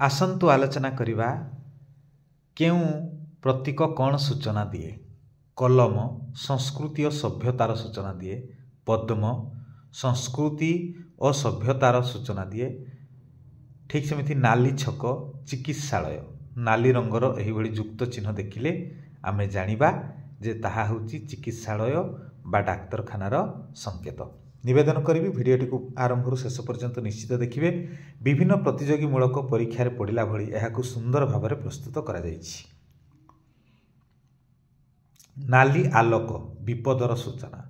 आसंतु आलोचना करिबा केउ प्रतीक कौन सूचना दिए। कलम संस्कृति और सभ्यतार सूचना दिए। पद्म संस्कृति और सभ्यतार सूचना दिए। ठीक सेमिति नाली छक चिकित्सालय नाली रंगर एहिभଳି युक्त चिन्ह देखिले आमे जानिबा जे ताहा होची चिकित्सालय बा डाक्तरखानार संकेत। निवेदन करी भिडियोटी को आरंभ शेष पर्यंत निश्चित देखिए। विभिन्न प्रतियोगीमूलक परीक्षा पढ़ला भली यह सुंदर भाव में प्रस्तुत करा जायछि। नाली आलोक विपदर सूचना।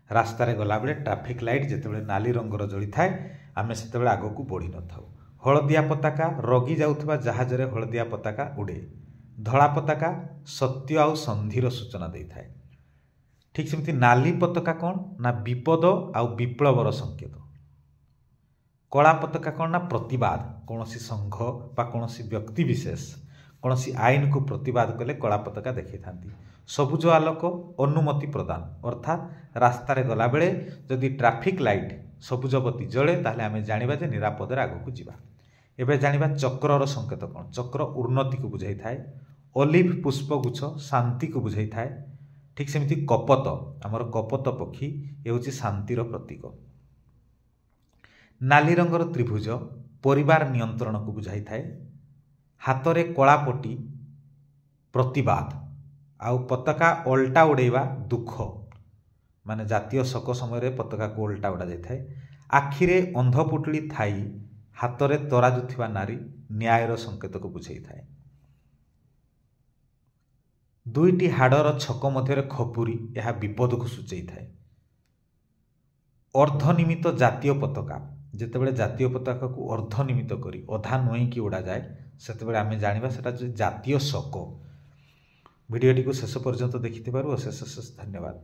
रास्तार गला बेले ट्रैफिक लाइट जितेबाला नाली रंगर जली थाए आमे सेतेबाला आगकू बढ़ी न थाउ। हलदिया पताका रगी जाउथबा जहाज रे हलदिया पताका उड़े। धला पताका सत्य आउ संधिर सूचना दे थाए। ठीक सेमती नाली पताका कौन ना विपद आउ विप्लवर संकेत। कला पताका कौन ना प्रतिवाद कौन सी संघ बा कौन सी व्यक्ति विशेष कौन सी आईन को प्रतिवाद कले कला पताका देखी था। सबुज आलोक अनुमति प्रदान अर्थात रास्तार गला बेले जदि ट्रैफिक लाइट सबुज बत्ती जले ताहले आमे जानिबा जे निरापदे आगकू जिबा। एबे जानिबा चक्रर संकेत कौन। चक्र उन्नति को बुझाई थाए। ओलिव पुष्पगुच्छ शांति को बुझाई थाए। ठीक सेमती कपत आमर कपत पक्षी ये शांतिर प्रतीक। नाली रंगर त्रिभुज परिवार नियंत्रण को बुझाई थाए। हाथरे कलापटी प्रतिवाद आउ पताका ओल्टा उड़ेवा दुख माने जातीय शोक समय पताका को ओल्टा उड़ा जाए। आखिरे अंधपुटली थाई हाथरे तराजुथिबा नारी न्यायर संकेत को बुझाई थाए। दुईटी हाड़र छक मध्य खपुरी यह विपद को सूचाई थाए। अर्धनिमित जातीय पताका जितेबाला जातीय पताका को अर्धनिमित करी अधा नुई की उड़ा जाए सेतेबाला आमे जानिबा सेटा जातीय शोक। भिडियोटी को शेष पर्यंत देखिथिबारु अशेष धन्यवाद।